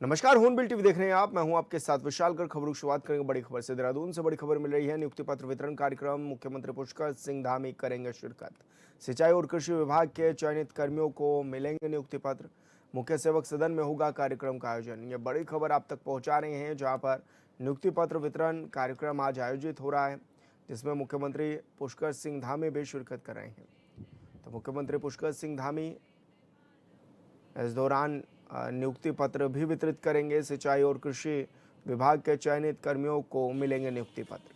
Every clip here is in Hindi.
नमस्कार, हून टीवी देख रहे हैं आप। मैं हूं आपके साथ विशाल कर। खबरों की शुरुआत करेंगे बड़ी खबर से। देहरादून से बड़ी खबर मिल रही है। नियुक्ति पत्र वितरण कार्यक्रम, मुख्यमंत्री पुष्कर सिंह धामी करेंगे शिरकत। सिंचाई और कृषि विभाग के चयनित कर्मियों को मिलेंगे नियुक्ति पत्र। मुख्य सेवक सदन में होगा कार्यक्रम का आयोजन। ये बड़ी खबर आप तक पहुंचा रहे हैं, जहां पर नियुक्ति पत्र वितरण कार्यक्रम आज आयोजित हो रहा है, जिसमें मुख्यमंत्री पुष्कर सिंह धामी भी शिरकत कर रहे हैं। तो मुख्यमंत्री पुष्कर सिंह धामी इस दौरान नियुक्ति पत्र भी वितरित करेंगे। सिंचाई और कृषि विभाग के चयनित कर्मियों को मिलेंगे नियुक्ति पत्र।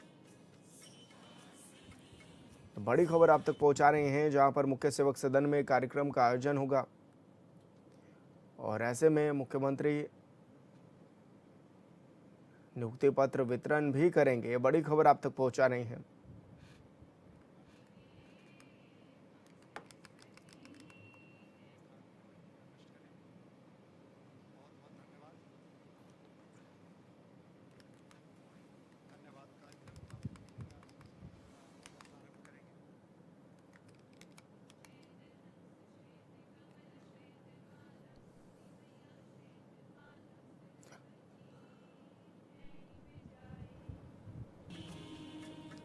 तो बड़ी खबर आप तक पहुंचा रहे हैं, जहां पर मुख्य सेवक सदन में कार्यक्रम का आयोजन होगा और ऐसे में मुख्यमंत्री नियुक्ति पत्र वितरण भी करेंगे। ये बड़ी खबर आप तक पहुंचा रहे हैं।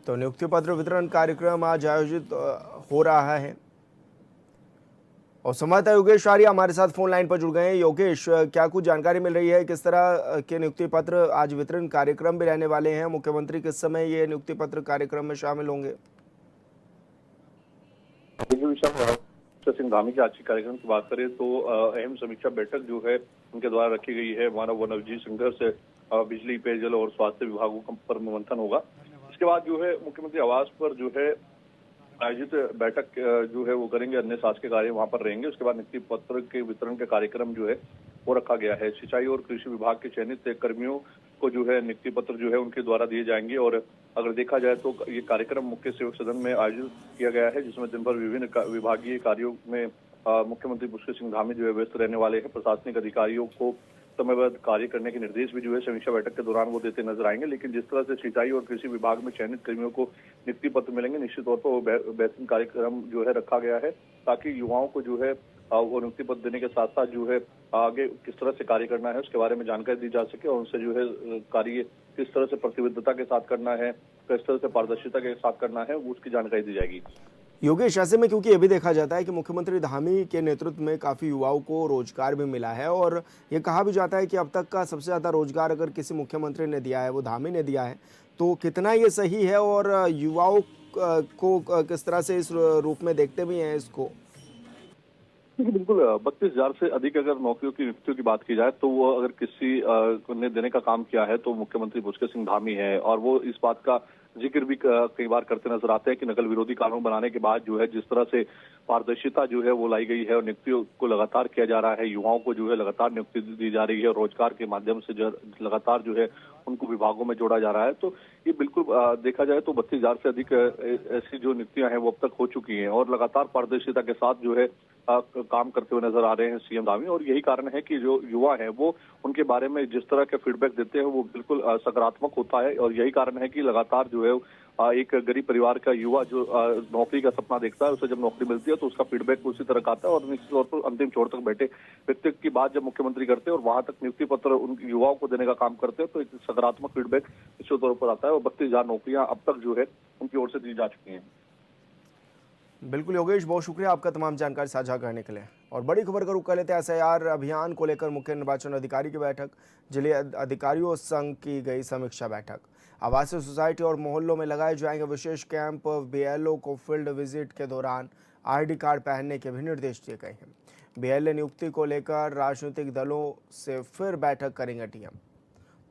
तो नियुक्ति पत्र वितरण कार्यक्रम आज आयोजित हो रहा है और संवाददाता योगेश आर्य हमारे साथ फोन लाइन पर जुड़ गए हैं। योगेश, क्या कुछ जानकारी मिल रही है? किस तरह के नियुक्ति पत्र आज वितरण कार्यक्रम भी रहने वाले हैं? मुख्यमंत्री किस समय ये नियुक्ति पत्र कार्यक्रम में शामिल होंगे? सिंह धामी के आज के कार्यक्रम की बात करें तो अहम समीक्षा बैठक जो है उनके द्वारा रखी गई है। मानव वन्यजीव संघर्ष, बिजली, पेयजल और स्वास्थ्य विभागों पर मंथन होगा। इसके बाद जो है मुख्यमंत्री आवास पर जो है आयोजित बैठक जो है वो करेंगे। अन्य शासकीय कार्य वहां पर रहेंगे। उसके बाद नियुक्ति पत्र के वितरण का कार्यक्रम जो है वो रखा गया है। सिंचाई और कृषि विभाग के चयनित कर्मियों को जो है नियुक्ति पत्र जो है उनके द्वारा दिए जाएंगे। और अगर देखा जाए तो ये कार्यक्रम मुख्य सेवक सदन में आयोजित किया गया है, जिसमें दिन भर विभिन्न विभागीय कार्यों में मुख्यमंत्री पुष्कर सिंह धामी जो है व्यस्त रहने वाले हैं। प्रशासनिक अधिकारियों को समयबद्ध कार्य करने के निर्देश भी जो है समीक्षा बैठक के दौरान वो देते नजर आएंगे। लेकिन जिस तरह से सिंचाई और कृषि विभाग में चयनित कर्मियों को नियुक्ति पत्र मिलेंगे, निश्चित तौर पर वो बेहतरीन कार्यक्रम जो है रखा गया है, ताकि युवाओं को जो है वो नियुक्ति पत्र देने के साथ साथ जो है आगे किस तरह से कार्य करना है उसके बारे में जानकारी दी जा सके और उनसे जो है कार्य किस तरह से प्रतिबद्धता के साथ करना है, किस तरह से पारदर्शिता के साथ करना है, उसकी जानकारी दी जाएगी। योगेश, ऐसे में क्योंकि ये भी देखा जाता है कि मुख्यमंत्री धामी के नेतृत्व में काफ़ी युवाओं को रोजगार भी मिला है और ये कहा भी जाता है कि अब तक का सबसे ज़्यादा रोजगार अगर किसी मुख्यमंत्री ने दिया है वो धामी ने दिया है, तो कितना ये सही है और युवाओं को किस तरह से इस रूप में देखते भी हैं इसको? बिल्कुल 32,000 से अधिक अगर नौकरियों की नियुक्तियों की बात की जाए तो वो अगर किसी ने देने का काम किया है तो मुख्यमंत्री पुष्कर सिंह धामी है। और वो इस बात का जिक्र भी कई बार करते नजर आते हैं कि नकल विरोधी कानून बनाने के बाद जो है जिस तरह से पारदर्शिता जो है वो लाई गई है और नियुक्तियों को लगातार किया जा रहा है, युवाओं को जो है लगातार नियुक्ति दी जा रही है और रोजगार के माध्यम से जो लगातार जो है उनको विभागों में जोड़ा जा रहा है। तो ये बिल्कुल देखा जाए तो 32,000 से अधिक ऐसी जो नियुक्तियां हैं वो अब तक हो चुकी हैं और लगातार पारदर्शिता के साथ जो है काम करते हुए नजर आ रहे हैं सीएम धामी। और यही कारण है कि जो युवा है वो उनके बारे में जिस तरह के फीडबैक देते हैं वो बिल्कुल सकारात्मक होता है। और यही कारण है कि लगातार जो है एक गरीब परिवार का युवा जो नौकरी का सपना देखता है, उसे जब नौकरी मिलती है तो उसका फीडबैक उसी तरह का आता है और निश्चित तौर पर अंतिम छोर तक बैठे व्यक्ति की बात जब मुख्यमंत्री करते हैं और वहां तक नियुक्ति पत्र उन युवाओं को देने का काम करते हैं तो एक सकारात्मक फीडबैक निश्चित तौर पर आता है। और 32,000 नौकरियां अब तक जो है उनकी ओर से दी जा चुकी हैं। बिल्कुल योगेश, बहुत शुक्रिया आपका तमाम जानकारी साझा करने के लिए। और बड़ी खबर का रुख कर लेते हैं एसआईआर अभियान को लेकर मुख्य निर्वाचन अधिकारी की बैठक। जिले अधिकारियों संघ की गई समीक्षा बैठक। आवासीय सोसाइटी और मोहल्लों में लगाए जाएंगे विशेष कैंप। बीएलओ को फील्ड विजिट के दौरान आईडी कार्ड पहनने के भी निर्देश दिए गए हैं। बीएलए नियुक्ति को लेकर राजनीतिक दलों से फिर बैठक करेंगे डीएम।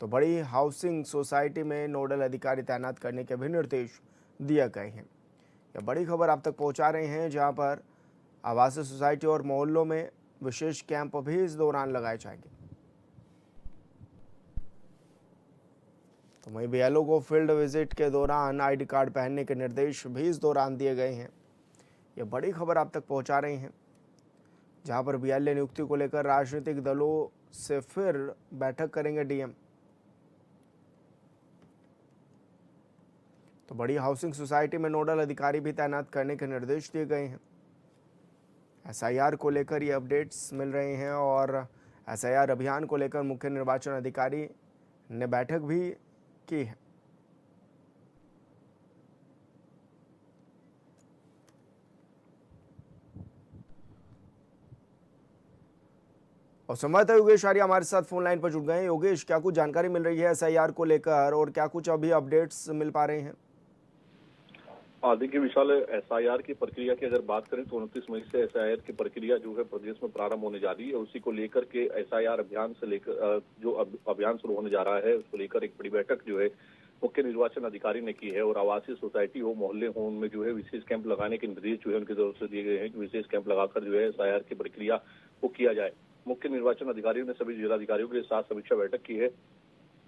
तो बड़ी हाउसिंग सोसाइटी में नोडल अधिकारी तैनात करने के भी निर्देश दिए गए हैं। यह बड़ी खबर आप तक पहुंचा रहे हैं, जहां पर आवासीय सोसाइटी और मोहल्लों में विशेष कैंप भी इस दौरान लगाए जाएंगे। तो वहीं बीएलओ को फील्ड विजिट के दौरान आईडी कार्ड पहनने के निर्देश भी इस दौरान दिए गए हैं। यह बड़ी खबर आप तक पहुंचा रहे हैं, जहां पर बीएलए नियुक्ति को लेकर राजनीतिक दलों से फिर बैठक करेंगे डीएम। तो बड़ी हाउसिंग सोसाइटी में नोडल अधिकारी भी तैनात करने के निर्देश दिए गए हैं। एसआईआर को लेकर ये अपडेट्स मिल रहे हैं और एसआईआर अभियान को लेकर मुख्य निर्वाचन अधिकारी ने बैठक भी की है। और संवाददाता योगेश आर्य हमारे साथ फोन लाइन पर जुड़ गए हैं। योगेश, क्या कुछ जानकारी मिल रही है एसआईआर को लेकर और क्या कुछ अभी अपडेट्स मिल पा रहे हैं? देखिए विशाल, एसआईआर की प्रक्रिया की अगर बात करें तो 29 मई से एसआईआर की प्रक्रिया जो है प्रदेश में प्रारंभ होने जा रही है। उसी को लेकर के एसआईआर अभियान से लेकर जो अभियान शुरू होने जा रहा है उसको लेकर एक बड़ी बैठक जो है मुख्य निर्वाचन अधिकारी ने की है। और आवासीय सोसाइटी हो, मोहल्ले हो, उनमें जो है विशेष कैंप लगाने के निर्देश जो है उनकी तरफ से दिए गए हैं कि विशेष कैंप लगाकर जो है एसआईआर की प्रक्रिया को किया जाए। मुख्य निर्वाचन अधिकारियों ने सभी जिलाधिकारियों के साथ समीक्षा बैठक की है।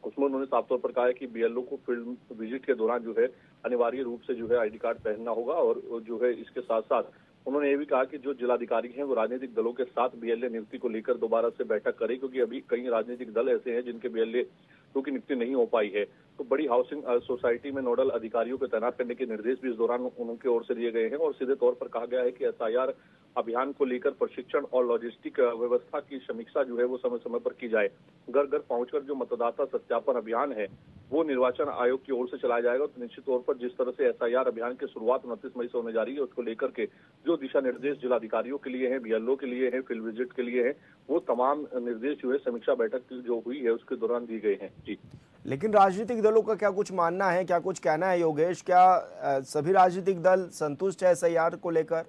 उसमें उन्होंने साफ तौर पर कहा है कि बीएलओ को फील्ड विजिट के दौरान जो है अनिवार्य रूप से जो है आईडी कार्ड पहनना होगा। और जो है इसके साथ साथ उन्होंने ये भी कहा कि जो जिलाधिकारी हैं वो राजनीतिक दलों के साथ बीएलए नियुक्ति को लेकर दोबारा से बैठक करें, क्योंकि अभी कई राजनीतिक दल ऐसे हैं जिनके बीएलए की नियुक्ति नहीं हो पाई है। तो बड़ी हाउसिंग सोसाइटी में नोडल अधिकारियों को तैनात करने के निर्देश भी इस दौरान उनकी ओर से दिए गए हैं। और सीधे तौर पर कहा गया है कि एसआईआर अभियान को लेकर प्रशिक्षण और लॉजिस्टिक व्यवस्था की समीक्षा जो है वो समय समय पर की जाए। घर घर पहुंचकर जो मतदाता सत्यापन अभियान है वो निर्वाचन आयोग की ओर से चलाया जाएगा। तो निश्चित तौर पर जिस तरह से एसआईआर अभियान की शुरुआत 29 मई से होने जा रही है उसको लेकर के जो दिशा निर्देश जिलाधिकारियों के लिए हैं, बीएलओ के लिए हैं, फील्ड विजिट के लिए हैं, वो तमाम निर्देश जो है समीक्षा बैठक जो हुई है उसके दौरान दिए गए हैं। जी, लेकिन राजनीतिक दलों का क्या कुछ मानना है, क्या कुछ कहना है योगेश? क्या सभी राजनीतिक दल संतुष्ट है एसआईआर को लेकर?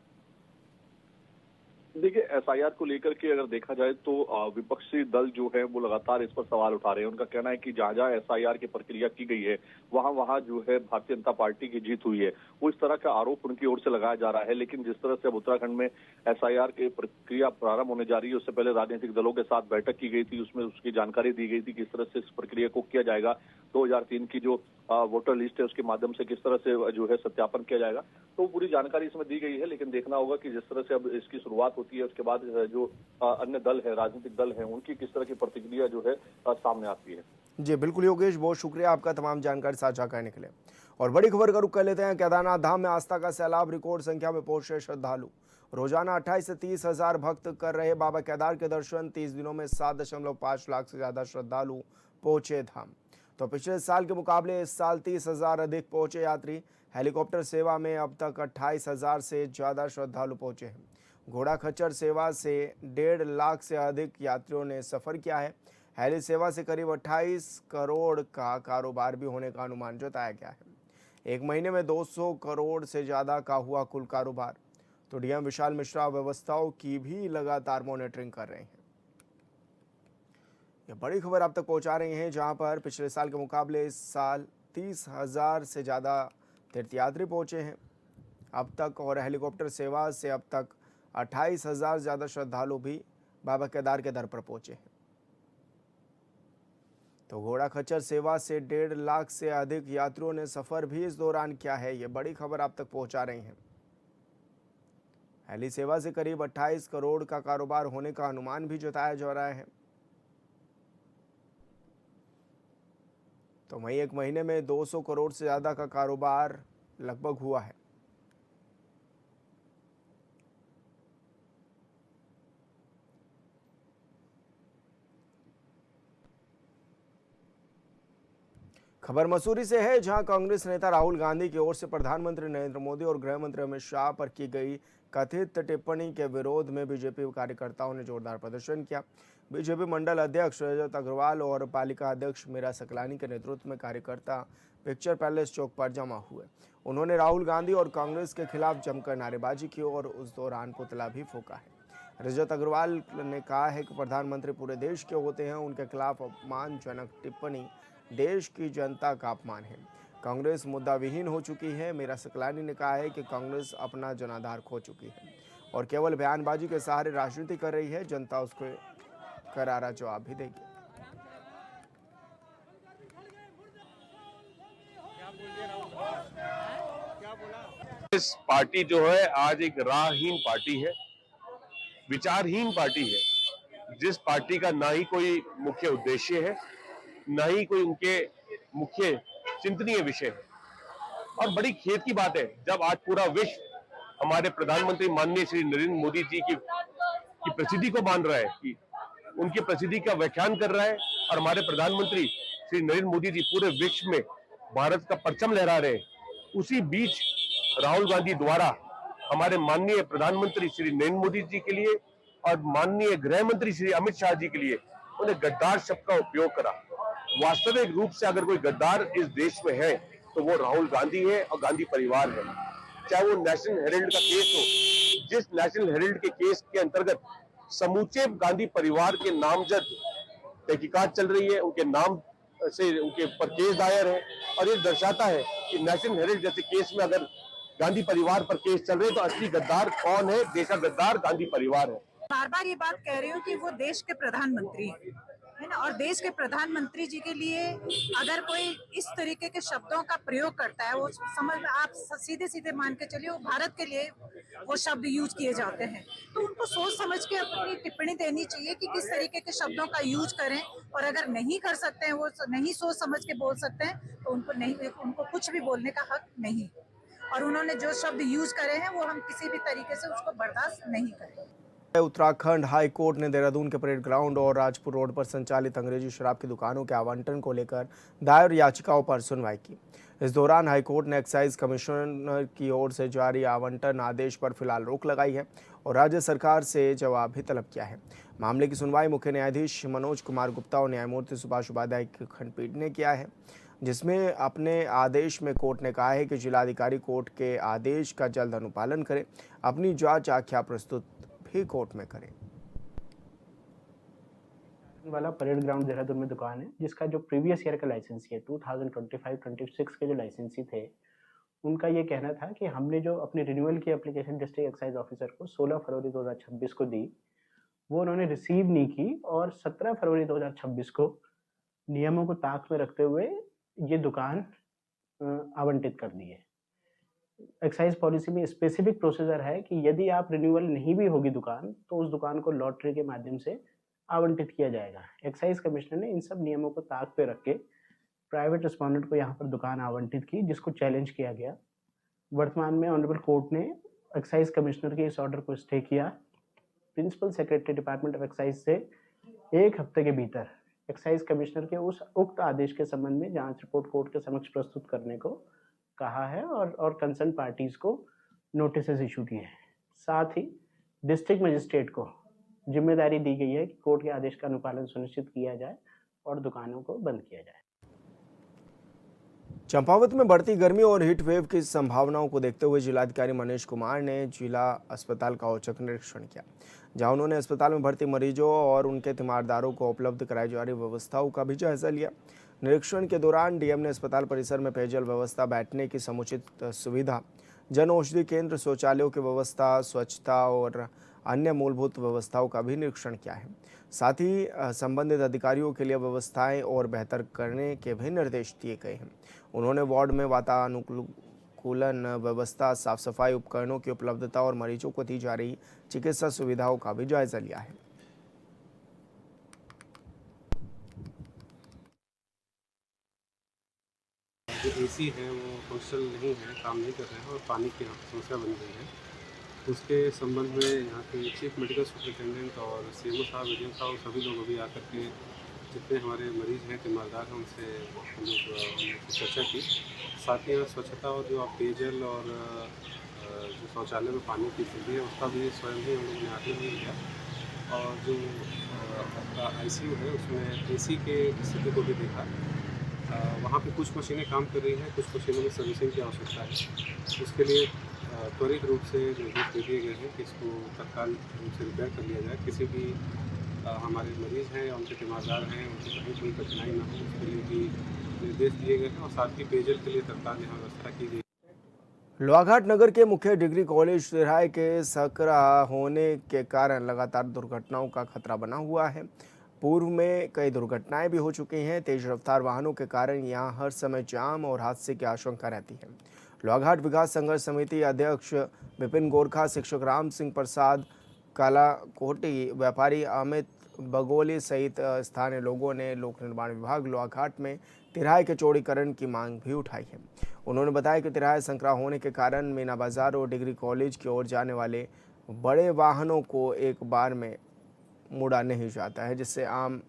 देखिए एसआईआर को लेकर के अगर देखा जाए तो विपक्षी दल जो है वो लगातार इस पर सवाल उठा रहे हैं। उनका कहना है कि जहां जहां एसआईआर की प्रक्रिया की गई है वहां वहां जो है भारतीय जनता पार्टी की जीत हुई है। वो इस तरह का आरोप उनकी ओर से लगाया जा रहा है। लेकिन जिस तरह से अब उत्तराखंड में एसआईआर की प्रक्रिया प्रारंभ होने जा रही है उससे पहले राजनीतिक दलों के साथ बैठक की गई थी, उसमें उसकी जानकारी दी गई थी किस तरह से इस प्रक्रिया को किया जाएगा। 2003 की जो वोटर लिस्ट है उसके माध्यम से किस तरह से जो है सत्यापन किया जाएगा, तो पूरी जानकारी इसमें दी गई है। लेकिन देखना होगा कि जिस तरह से अब इसकी शुरुआत होती है उसके बाद जो अन्य दल है, राजनीतिक दल है, उनकी किस तरह की प्रतिक्रिया जो है सामने आती है। जी बिल्कुल योगेश, बहुत शुक्रिया आपका तमाम जानकारी साझा करने के लिए। और बड़ी खबर का रुख कर लेते हैं। केदारनाथ धाम में आस्था का सैलाब, रिकॉर्ड संख्या में पहुंचे श्रद्धालु। रोजाना 28 से 30 हजार भक्त कर रहे बाबा केदार के दर्शन। 30 दिनों में 7.5 लाख से ज्यादा श्रद्धालु पहुंचे धाम। तो पिछले साल के मुकाबले इस साल 30 हजार अधिक पहुंचे यात्री। हेलीकॉप्टर सेवा में अब तक 28 हजार से ज्यादा श्रद्धालु पहुंचे हैं। घोड़ा खच्चर सेवा से 1.5 लाख से अधिक यात्रियों ने सफर किया है। हेली सेवा से करीब 28 करोड़ का कारोबार भी होने का अनुमान जताया गया है। एक महीने में 200 करोड़ से ज्यादा का हुआ कुल कारोबार। तो डीएम विशाल मिश्रा व्यवस्थाओं की भी लगातार मॉनिटरिंग कर रहे हैं। ये बड़ी खबर आप तक पहुंचा रहे हैं, जहां पर पिछले साल के मुकाबले इस साल 30 हजार से ज़्यादा तीर्थयात्री पहुंचे हैं अब तक। और हेलीकॉप्टर सेवा से अब तक 28 हजार ज़्यादा श्रद्धालु भी बाबा केदार के दर पर पहुंचे हैं। तो घोड़ा खच्चर सेवा से 1.5 लाख से अधिक यात्रियों ने सफ़र भी इस दौरान किया है। ये बड़ी खबर आप तक पहुंचा रहे हैं। हेली सेवा से करीब 28 करोड़ का कारोबार होने का अनुमान भी जताया जा रहा है। तो वहीं एक महीने में 200 करोड़ से ज़्यादा का कारोबार लगभग हुआ है। खबर मसूरी से है, जहां कांग्रेस नेता राहुल गांधी की ओर से प्रधानमंत्री नरेंद्र मोदी और गृह मंत्री अमित शाह पर की गई कथित टिप्पणी के विरोध में बीजेपी कार्यकर्ताओं ने जोरदार प्रदर्शन किया। बीजेपी मंडल अध्यक्ष रजत अग्रवाल और पालिका अध्यक्ष मीरा सकलानी के नेतृत्व में कार्यकर्ता पिक्चर पैलेस चौक पर जमा हुए। उन्होंने राहुल गांधी और कांग्रेस के खिलाफ जमकर नारेबाजी की और उस दौरान पुतला भी फूंका है। रजत अग्रवाल ने कहा है कि प्रधानमंत्री पूरे देश के होते हैं, उनके खिलाफ अपमानजनक टिप्पणी देश की जनता का अपमान है। कांग्रेस मुद्दा विहीन हो चुकी है। मीरा सकलानी ने कहा है कि कांग्रेस अपना जनाधार खो चुकी है और केवल बयानबाजी के सहारे राजनीति कर रही है। जनता उसको करारा जवाब भी देगी। इस पार्टी जो है आज एक राहहीन पार्टी है, विचारहीन पार्टी है, जिस पार्टी का ना ही कोई मुख्य उद्देश्य है, ना ही कोई उनके मुख्य चिंतनीय विषय है। और बड़ी खेद की बात है जब आज पूरा विश्व हमारे प्रधानमंत्री माननीय श्री नरेंद्र मोदी जी की प्रसिद्धि को मान रहा है कि उनकी प्रसिद्धि का व्याख्यान कर रहा है और हमारे प्रधानमंत्री श्री नरेंद्र मोदी जी पूरे विश्व में भारत का परचम लहरा रहे हैं। उसी बीच राहुल गांधी द्वारा हमारे माननीय प्रधानमंत्री श्री नरेंद्र मोदी जी के लिए और माननीय गृह मंत्री श्री अमित शाह जी के लिए उन्हें गद्दार शब्द का उपयोग करा। वास्तविक रूप से अगर कोई गद्दार इस देश में है तो वो राहुल गांधी है और गांधी परिवार है। चाहे वो नेशनल हेराल्ड का केस हो, जिस नेशनल हेराल्ड के केस के अंतर्गत समूचे गांधी परिवार के नामजद तहकीकात चल रही है, उनके नाम से उनके ऊपर केस दायर है और ये दर्शाता है कि नेशनल हेराल्ड जैसे केस में अगर गांधी परिवार पर केस चल रहे तो असली गद्दार कौन है? देश का गद्दार गांधी परिवार है। बार बार ये बात कह रही हूँ कि वो देश के प्रधानमंत्री है ना, और देश के प्रधानमंत्री जी के लिए अगर कोई इस तरीके के शब्दों का प्रयोग करता है, वो समझ आप सीधे सीधे मान के चलिए वो भारत के लिए वो शब्द यूज किए जाते हैं, तो उनको सोच समझ के अपनी टिप्पणी देनी चाहिए कि किस तरीके के शब्दों का यूज करें। और अगर नहीं कर सकते हैं, वो नहीं सोच समझ के बोल सकते हैं, तो उनको कुछ भी बोलने का हक नहीं। और उन्होंने जो शब्द यूज करे हैं वो हम किसी भी तरीके से उसको बर्दाश्त नहीं करेंगे। उत्तराखंड हाई कोर्ट ने देहरादून के परेड ग्राउंड और राजपुर रोड पर संचालित अंग्रेजी शराब की दुकानों के आवंटन को लेकर दायर याचिकाओं पर सुनवाई की। इस दौरान हाई कोर्ट ने एक्साइज कमिश्नर की ओर से जारी आवंटन आदेश पर फिलहाल रोक लगाई है और राज्य सरकार से जवाब भी तलब किया है। मामले की सुनवाई मुख्य न्यायाधीश मनोज कुमार गुप्ता और न्यायमूर्ति सुभाष उपाध्याय की खंडपीठ ने किया है, जिसमें अपने आदेश में कोर्ट ने कहा है कि जिलाधिकारी कोर्ट के आदेश का जल्द अनुपालन करें, अपनी जांच आख्या प्रस्तुत भी कोर्ट में करें। वाला परेड ग्राउंड देहरादून में दुकान है, जिसका जो प्रीवियस ईयर का लाइसेंस है 2025-26 के जो लाइसेंसी थे, उनका ये कहना था कि हमने जो अपनी रिन्यूअल की एप्लीकेशन डिस्ट्रिक्ट एक्साइज ऑफिसर को 16 फरवरी 2026 को दी, वो उन्होंने रिसीव नहीं की और 17 फरवरी 2026 को नियमों को ताक में रखते हुए ये दुकान आवंटित कर दी है। एक्साइज पॉलिसी में स्पेसिफिक प्रोसीजर है कि यदि आप रिन्यूअल नहीं भी होगी दुकान, तो उस दुकान को लॉटरी के माध्यम से आवंटित किया जाएगा। एक्साइज कमिश्नर ने इन सब नियमों को ताक पे रख के प्राइवेट रिस्पोंडेंट को यहाँ पर दुकान आवंटित की, जिसको चैलेंज किया गया। वर्तमान में ऑनरेबल कोर्ट ने एक्साइज कमिश्नर के इस ऑर्डर को स्टे किया। Principal secretary department of excise से 1 हफ्ते के भीतर एक्साइज कमिश्नर के उस उक्त आदेश के संबंध में जांच रिपोर्ट कोर्ट के समक्ष प्रस्तुत करने को कहा है और कंसर्न पार्टीज को नोटिस इशू किए हैं। साथ ही डिस्ट्रिक्ट मजिस्ट्रेट को जिम्मेदारी दी गई है कि कोर्ट के आदेश का अनुपालन सुनिश्चित किया जाए और दुकानों को बंद किया जाए। चंपावत में बढ़ती गर्मी और हीट वेव की संभावनाओं को देखते हुए जिलाधिकारी मनीष कुमार ने जिला अस्पताल का औचक निरीक्षण किया, जहां उन्होंने अस्पताल में भर्ती मरीजों और उनके तीमारदारों को उपलब्ध कराई जा रही व्यवस्थाओं का भी जायजा लिया। निरीक्षण के दौरान डीएम ने अस्पताल परिसर में पेयजल व्यवस्था, बैठने की समुचित सुविधा, जन औषधि केंद्र, शौचालयों की व्यवस्था, स्वच्छता और अन्य मूलभूत व्यवस्थाओं का भी निरीक्षण किया है। साथ ही संबंधित अधिकारियों के लिए व्यवस्थाएं और बेहतर करने के भी निर्देश दिए गए हैं। उन्होंने वार्ड में वातानुकूलन व्यवस्था, साफ सफाई उपकरणों की उपलब्धता और मरीजों को दी जा रही चिकित्सा सुविधाओं का भी जायजा लिया है। जो एसी है वो फंक्शनल नहीं है, काम नहीं कर रहे हैं और पानी की समस्या बन गई है। उसके संबंध में यहाँ के चीफ मेडिकल सुपरिटेंडेंट और सीएमओ साहब, एडीएम साहब, सभी लोग अभी आकर के जितने हमारे मरीज हैं, तीमारदार हैं, उनसे हम लोग चर्चा की। साथ ही यहाँ स्वच्छता और जो पेयजल और जो शौचालय में पानी की स्थिति है उसका भी स्वयं ही हम लोग ने आकलन लिया। और जो ICU है उसमें एसी के स्थिति को भी देखा। वहाँ पे कुछ मशीनें काम कर रही हैं, कुछ मशीनों में सर्विसिंग की आवश्यकता है। उसके लिए त्वरित रूप से निर्देश दे दिए गए हैं कि इसको तत्काल रूप से रिपेयर कर लिया जाए। किसी भी हमारे मरीज हैं या उनके तीमारदार हैं, उनको कहीं कोई कठिनाई ना हो, उसके लिए भी निर्देश दिए गए हैं। और साथ ही पेयजल के लिए तत्काल यहाँ व्यवस्था की गई। लोहाघाट नगर के मुख्य डिग्री कॉलेज तिराहे के सकरा होने के कारण लगातार दुर्घटनाओं का खतरा बना हुआ है। पूर्व में कई दुर्घटनाएं भी हो चुकी हैं। तेज रफ्तार वाहनों के कारण यहां हर समय जाम और हादसे की आशंका रहती है। लोहाघाट विकास संघर्ष समिति अध्यक्ष विपिन गोरखा, शिक्षक राम सिंह प्रसाद, कालाकोटी व्यापारी अमित बगोली सहित स्थानीय लोगों ने लोक निर्माण विभाग लोहाघाट में तिराहे के चौड़ीकरण की मांग भी उठाई है। उन्होंने बताया कि तिराहे संकरा होने के कारण मीना बाजार और डिग्री कॉलेज की ओर जाने वाले बड़े वाहनों को एक बार में मुड़ा नहीं जाता है, जिससे आम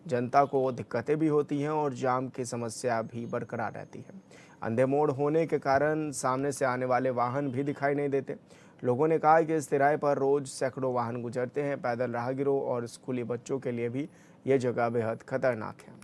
जनता को दिक्कतें भी होती हैं और जाम की समस्या भी बरकरार रहती है। अंधे मोड़ होने के कारण सामने से आने वाले वाहन भी दिखाई नहीं देते। लोगों ने कहा कि इस तिराहे पर रोज सैकड़ों वाहन गुजरते हैं। पैदल राहगीरों और स्कूली बच्चों के लिए भी ये जगह बेहद खतरनाक है।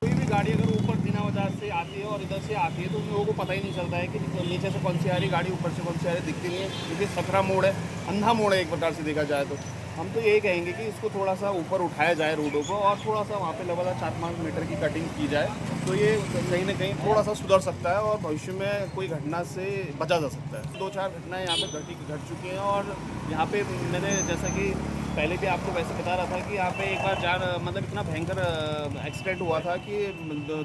कोई भी गाड़ी अगर ऊपर बिना वजह से आती है और इधर से आती है तो उन लोगों को पता ही नहीं चलता है कि नीचे से कौन सी आ रही गाड़ी, ऊपर से कौन सी आ रही, दिखती नहीं है। क्योंकि सकरा मोड़ है, अंधा मोड़ है एक प्रकार से देखा जाए तो। हम तो यही कहेंगे कि इसको थोड़ा सा ऊपर उठाया जाए रोडों को और थोड़ा सा वहाँ पे लगातार 4-5 मीटर की कटिंग की जाए तो ये कहीं ना कहीं थोड़ा सा सुधर सकता है और भविष्य में कोई घटना से बचा जा सकता है। 2-4 घटनाएं यहाँ पे घट चुकी हैं और यहाँ पे मैंने जैसा कि पहले भी आपको वैसे बता रहा था कि यहाँ पे एक बार मतलब इतना भयंकर एक्सीडेंट हुआ था कि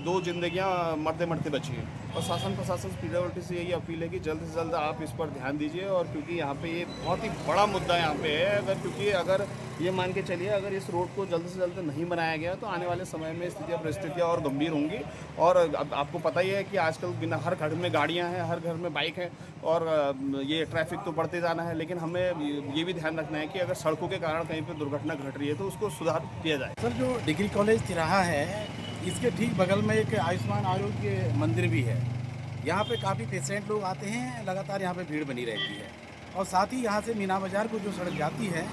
2 जिंदगियाँ मरते मरते बची हैं। और शासन प्रशासन पीडब्ल्यूडी से यही अपील है कि जल्द से जल्द आप इस पर ध्यान दीजिए और क्योंकि यहाँ पे ये बहुत ही बड़ा मुद्दा यहाँ पे है। अगर ये मान के चलिए अगर इस रोड को जल्द से जल्द नहीं बनाया गया तो आने वाले समय में स्थितियाँ परिस्थितियाँ और गंभीर होंगी। और अब आपको पता ही है कि आजकल बिना हर घर में गाड़ियाँ हैं, हर घर में बाइक है और ये ट्रैफिक तो बढ़ते जाना है। लेकिन हमें ये भी ध्यान रखना है कि अगर सड़कों के कारण कहीं पर दुर्घटना घट रही है तो उसको सुधार किया जाए। सर, जो डिग्री कॉलेज तिराहा है इसके ठीक बगल में एक आयुष्मान आरोग्य मंदिर भी है। यहाँ पे काफ़ी पेशेंट लोग आते हैं, लगातार यहाँ पे भीड़ बनी रहती है। और साथ ही यहाँ से मीना बाज़ार को जो सड़क जाती है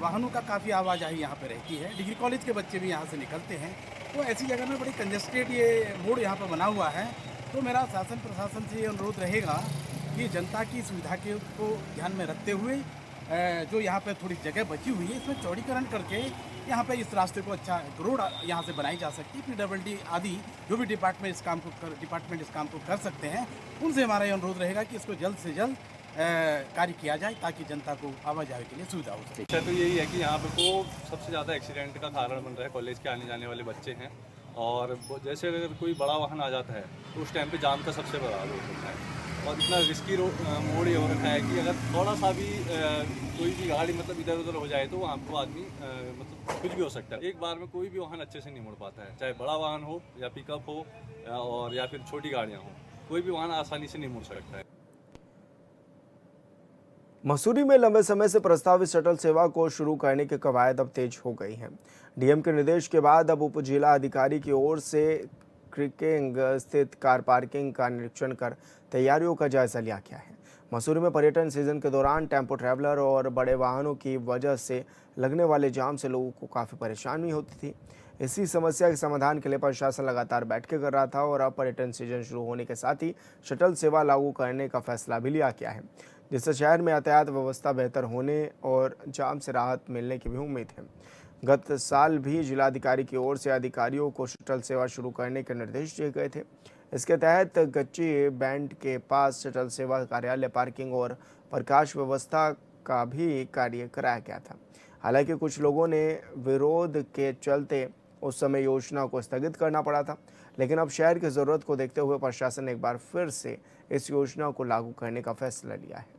वाहनों का काफ़ी आवाजाही यहाँ पे रहती है। डिग्री कॉलेज के बच्चे भी यहाँ से निकलते हैं तो ऐसी जगह में बड़ी कंजेस्टेड ये मोड़ यहाँ पर बना हुआ है। तो मेरा शासन प्रशासन से ये अनुरोध रहेगा कि जनता की सुविधा को ध्यान में रखते हुए जो यहाँ पे थोड़ी जगह बची हुई है इसमें चौड़ीकरण करके यहाँ पे इस रास्ते को अच्छा रोड यहाँ से बनाई जा सकती है। पीडब्ल्यूडी आदि जो भी डिपार्टमेंट इस काम को कर सकते हैं उनसे हमारा ये अनुरोध रहेगा कि इसको जल्द से जल्द कार्य किया जाए ताकि जनता को आवाजाही के लिए सुविधा हो सके। अच्छा, तो यही है कि यहाँ पे को सबसे ज़्यादा एक्सीडेंट का कारण बन रहा है कॉलेज के आने जाने वाले बच्चे हैं। और जैसे अगर कोई बड़ा वाहन आ जाता है तो उस टाइम पे जाम का सबसे बड़ा रोल होता है। और इतना रिस्की मोड़ ये हो रखा है कि अगर थोड़ा सा भी कोई भी गाड़ी मतलब इधर उधर हो जाए तो वहाँ को आदमी मतलब कुछ भी हो सकता है। एक बार में कोई भी वाहन अच्छे से नहीं मुड़ पाता है, चाहे बड़ा वाहन हो या पिकअप हो और या फिर छोटी गाड़ियाँ हों, कोई भी वाहन आसानी से नहीं मुड़ सकता है। मसूरी में लंबे समय से प्रस्तावित शटल सेवा को शुरू करने की कवायद अब तेज हो गई है। डीएम के निर्देश के बाद अब उप जिला अधिकारी की ओर से क्रिकेंग स्थित कार पार्किंग का निरीक्षण कर तैयारियों का जायजा लिया गया है। मसूरी में पर्यटन सीजन के दौरान टेम्पो ट्रैवलर और बड़े वाहनों की वजह से लगने वाले जाम से लोगों को काफ़ी परेशानी होती थी। इसी समस्या के समाधान के लिए प्रशासन लगातार बैठकें कर रहा था और अब पर्यटन सीजन शुरू होने के साथ ही शटल सेवा लागू करने का फैसला भी लिया गया है, जिससे शहर में यातायात व्यवस्था बेहतर होने और जाम से राहत मिलने की भी उम्मीद है। गत साल भी जिलाधिकारी की ओर से अधिकारियों को शटल सेवा शुरू करने के निर्देश दिए गए थे। इसके तहत गच्ची बैंड के पास शटल सेवा कार्यालय, पार्किंग और प्रकाश व्यवस्था का भी कार्य कराया गया था। हालांकि कुछ लोगों ने विरोध के चलते उस समय योजना को स्थगित करना पड़ा था, लेकिन अब शहर की ज़रूरत को देखते हुए प्रशासन ने एक बार फिर से इस योजना को लागू करने का फैसला लिया है।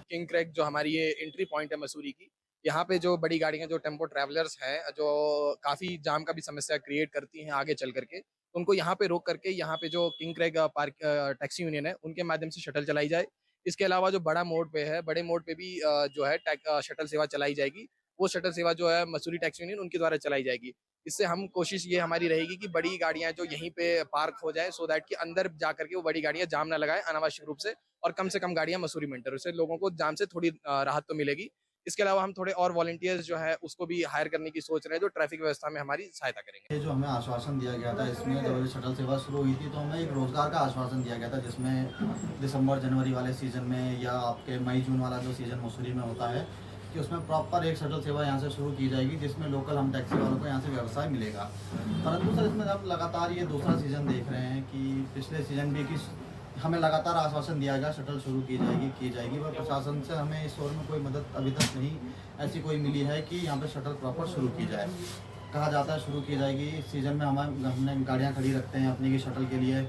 किंग क्रैक जो हमारी ये एंट्री पॉइंट है मसूरी की, यहाँ पे जो बड़ी गाड़ियाँ जो टेम्पो ट्रैवलर्स हैं जो काफ़ी जाम का भी समस्या क्रिएट करती हैं आगे चल करके, तो उनको यहाँ पे रोक करके यहाँ पे जो king crack park taxi union है उनके माध्यम से शटल चलाई जाए। इसके अलावा जो बड़ा मोड़ पे है, बड़े मोड़ पे भी जो है शटल सेवा चलाई जाएगी। वो शटल सेवा जो है मसूरी टैक्सी यूनियन उनके द्वारा चलाई जाएगी। इससे हम कोशिश ये हमारी रहेगी कि बड़ी गाड़ियाँ जो यहीं पे पार्क हो जाए सो दैट कि अंदर जा करके वो बड़ी गाड़ियाँ जाम ना लगाए अनावश्यक रूप से, और कम से कम गाड़ियाँ मसूरी में एंटर, उससे लोगों को जाम से थोड़ी राहत तो मिलेगी। इसके अलावा हम थोड़े और वॉलंटियर्स जो है उसको भी हायर करने की सोच रहे हैं जो ट्रैफिक व्यवस्था में हमारी सहायता करेंगे। ये जो हमें आश्वासन दिया गया था, इसमें जब शटल सेवा शुरू हुई थी तो हमें एक रोजगार का आश्वासन दिया गया था, जिसमें दिसंबर जनवरी वाले सीजन में या आपके मई जून वाला जो सीजन मसूरी में होता है कि उसमें प्रॉपर एक शटल सेवा यहाँ से शुरू की जाएगी, जिसमें लोकल हम टैक्सी वालों को यहाँ से व्यवसाय मिलेगा। परंतु सर इसमें अब लगातार ये दूसरा सीजन देख रहे हैं कि पिछले सीजन भी कि हमें लगातार आश्वासन दिया गया शटल शुरू की जाएगी पर प्रशासन से हमें इस ओर में कोई मदद अभी तक नहीं ऐसी कोई मिली है कि यहाँ पे शटल प्रॉपर शुरू की जाए। कहा जाता है शुरू की जाएगी, इस सीज़न में हमने गाड़ियाँ खड़ी रखते हैं अपनी की शटल के लिए,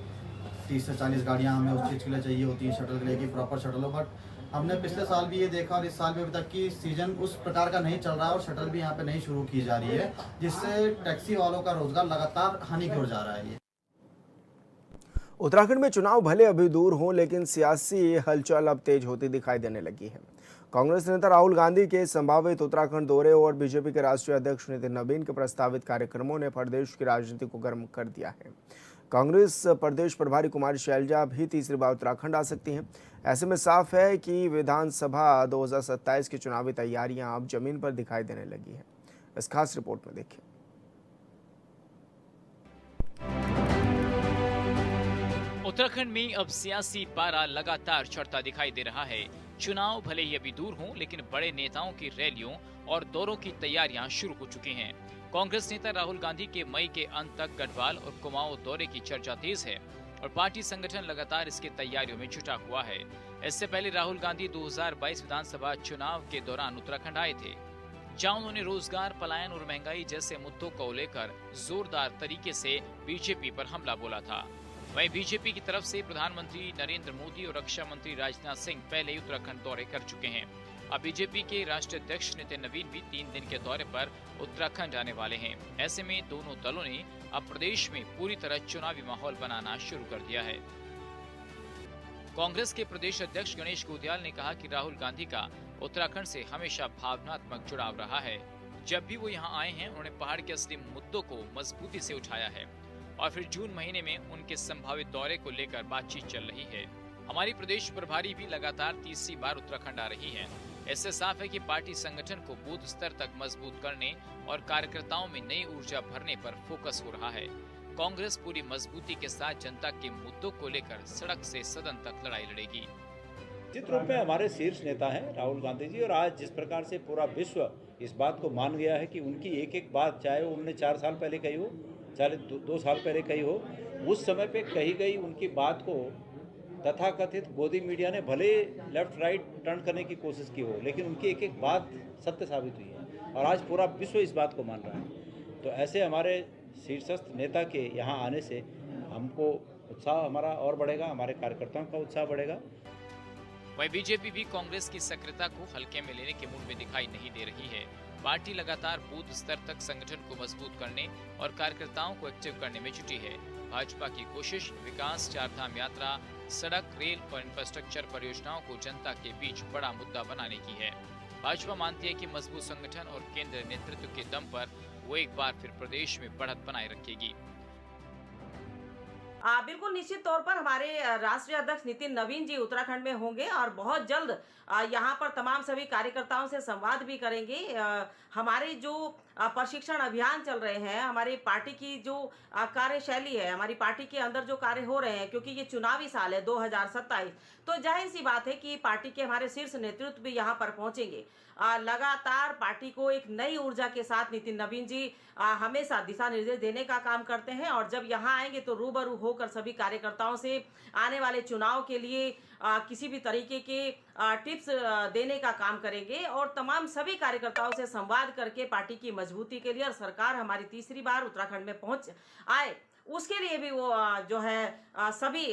30 से 40 गाड़ियाँ हमें उस चीज़ के लिए चाहिए होती हैं शटल के लिए कि प्रॉपर शटल हो, बट हमने पिछले साल भी ये देखा और इस साल भी अभी तक की सीजन उस प्रकार का नहीं चल रहा है और शटल भी यहाँ पे नहीं शुरू की जा रही है, जिससे टैक्सी वालों का रोजगार लगातार हानि की ओर जा रहा है। उत्तराखंड में चुनाव भले अभी दूर हों, लेकिन सियासी हलचल अब तेज होती दिखाई देने लगी है। कांग्रेस नेता राहुल गांधी के संभावित उत्तराखंड दौरे और बीजेपी के राष्ट्रीय अध्यक्ष नितिन नवीन के प्रस्तावित कार्यक्रमों ने प्रदेश की राजनीति को गर्म कर दिया है। कांग्रेस प्रदेश प्रभारी कुमारी शैलजा भी तीसरी बार उत्तराखंड आ सकती हैं। ऐसे में साफ है कि विधानसभा 2027 की चुनावी तैयारियां अब जमीन पर दिखाई देने लगी हैं। इस खास रिपोर्ट में देखिए। उत्तराखंड में अब सियासी पारा लगातार चढ़ता दिखाई दे रहा है। चुनाव भले ही अभी दूर हों, लेकिन बड़े नेताओं की रैलियों और दौरों की तैयारियां शुरू हो चुकी हैं। कांग्रेस नेता राहुल गांधी के मई के अंत तक गढ़वाल और कुमाऊं दौरे की चर्चा तेज है और पार्टी संगठन लगातार इसकी तैयारियों में जुटा हुआ है। इससे पहले राहुल गांधी 2022 विधानसभा चुनाव के दौरान उत्तराखंड आए थे, जहां उन्होंने रोजगार, पलायन और महंगाई जैसे मुद्दों को लेकर जोरदार तरीके से बीजेपी पर हमला बोला था। वहीं बीजेपी की तरफ से प्रधानमंत्री नरेंद्र मोदी और रक्षा मंत्री राजनाथ सिंह पहले ही उत्तराखंड दौरे कर चुके हैं। अब बीजेपी के राष्ट्रीय अध्यक्ष नितिन नवीन भी 3 दिन के दौरे पर उत्तराखंड आने वाले हैं। ऐसे में दोनों दलों ने अब प्रदेश में पूरी तरह चुनावी माहौल बनाना शुरू कर दिया है। कांग्रेस के प्रदेश अध्यक्ष गणेश गोदियाल ने कहा कि राहुल गांधी का उत्तराखंड से हमेशा भावनात्मक जुड़ाव रहा है। जब भी वो यहाँ आए हैं, उन्होंने पहाड़ के असली मुद्दों को मजबूती से उठाया है और फिर जून महीने में उनके संभावित दौरे को लेकर बातचीत चल रही है। हमारी प्रदेश प्रभारी भी लगातार तीसरी बार उत्तराखंड आ रही है। इससे साफ है कि पार्टी संगठन को बूथ स्तर तक मजबूत करने और कार्यकर्ताओं में नई ऊर्जा भरने पर फोकस हो रहा है। कांग्रेस पूरी मजबूती के साथ जनता के मुद्दों को लेकर सड़क से सदन तक लड़ाई लड़ेगी। निश्चित रूप में हमारे शीर्ष नेता हैं राहुल गांधी जी, और आज जिस प्रकार से पूरा विश्व इस बात को मान गया है कि उनकी एक एक बात, चाहे वो उन्होंने 4 साल पहले कही हो, चाहे 2 साल पहले कही हो, उस समय पे कही गई उनकी बात को तथाकथित गोदी मीडिया ने भले लेफ्ट राइट टर्न करने की कोशिश की हो, लेकिन उनकी एक एक बात सत्य साबित हुई है और आज पूरा विश्व इस बात को मान रहा है। तो ऐसे हमारे शीर्षस्थ नेता के यहाँ आने से हमको उत्साह हमारा और बढ़ेगा, हमारे कार्यकर्ताओं का उत्साह बढ़ेगा। वहीं बीजेपी भी कांग्रेस की सक्रियता को हल्के में लेने के मूड में दिखाई नहीं दे रही है। पार्टी लगातार बूथ स्तर तक संगठन को मजबूत करने और कार्यकर्ताओं को एक्टिव करने में जुटी है। भाजपा की कोशिश विकास, 4 धाम यात्रा, सड़क, रेल और इंफ्रास्ट्रक्चर परियोजनाओं को जनता के बीच बड़ा मुद्दा बनाने की है। भाजपा मानती है कि मजबूत संगठन और केंद्रीय नेतृत्व के दम पर वो एक बार फिर प्रदेश में बढ़त बनाए रखेगी। बिल्कुल निश्चित तौर पर हमारे राष्ट्रीय अध्यक्ष नितिन नवीन जी उत्तराखंड में होंगे और बहुत जल्द यहाँ पर तमाम सभी कार्यकर्ताओं से संवाद भी करेंगे। हमारे जो प्रशिक्षण अभियान चल रहे हैं, हमारी पार्टी की जो कार्यशैली है, हमारी पार्टी के अंदर जो कार्य हो रहे हैं, क्योंकि ये चुनावी साल है 2027, तो जाहिर सी बात है कि पार्टी के हमारे शीर्ष नेतृत्व भी यहाँ पर पहुंचेंगे। लगातार पार्टी को एक नई ऊर्जा के साथ नितिन नवीन जी हमेशा दिशा निर्देश देने का काम करते हैं और जब यहाँ आएंगे तो रूबरू होकर सभी कार्यकर्ताओं से आने वाले चुनाव के लिए किसी भी तरीके के टिप्स देने का काम करेंगे और तमाम सभी कार्यकर्ताओं से संवाद करके पार्टी की मजबूती के लिए और सरकार हमारी तीसरी बार उत्तराखंड में पहुंच आए, उसके लिए भी वो जो है सभी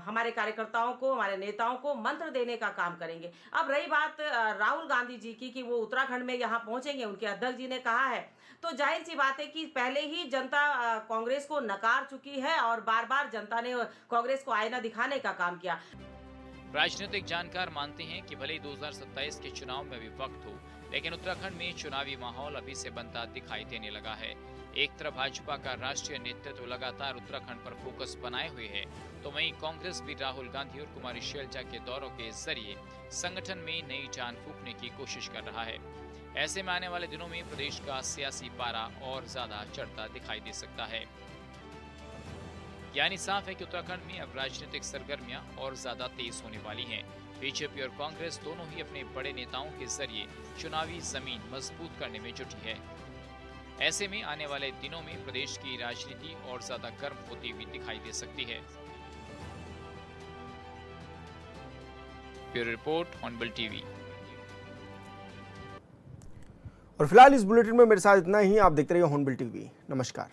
हमारे कार्यकर्ताओं को, हमारे नेताओं को मंत्र देने का काम करेंगे। अब रही बात राहुल गांधी जी की कि वो उत्तराखंड में यहाँ पहुंचेंगे, उनके अध्यक्ष जी ने कहा है, तो जाहिर सी बात है कि पहले ही जनता कांग्रेस को नकार चुकी है और बार बार जनता ने कांग्रेस को आईना दिखाने का काम किया। राजनीतिक जानकार मानते हैं कि भले ही 2027 के चुनाव में अभी वक्त हो, लेकिन उत्तराखंड में चुनावी माहौल अभी से बनता दिखाई देने लगा है। एक तरफ भाजपा का राष्ट्रीय नेतृत्व लगातार उत्तराखंड पर फोकस बनाए हुए है, तो वहीं कांग्रेस भी राहुल गांधी और कुमारी शैलजा के दौरों के जरिए संगठन में नई जान फूंकने की कोशिश कर रहा है। ऐसे में आने वाले दिनों में प्रदेश का सियासी पारा और ज्यादा चढ़ता दिखाई दे सकता है। यानी साफ है कि उत्तराखंड में अब राजनीतिक सरगर्मियां और ज्यादा तेज होने वाली हैं। बीजेपी और कांग्रेस दोनों ही अपने बड़े नेताओं के जरिए चुनावी जमीन मजबूत करने में जुटी है। ऐसे में आने वाले दिनों में प्रदेश की राजनीति और ज्यादा गर्म होती हुई दिखाई दे सकती है। Bureau report, hornbill TV. और फिलहाल इस बुलेटिन में मेरे साथ इतना ही। आप देखते रहिए हॉर्नबिल टीवी। नमस्कार।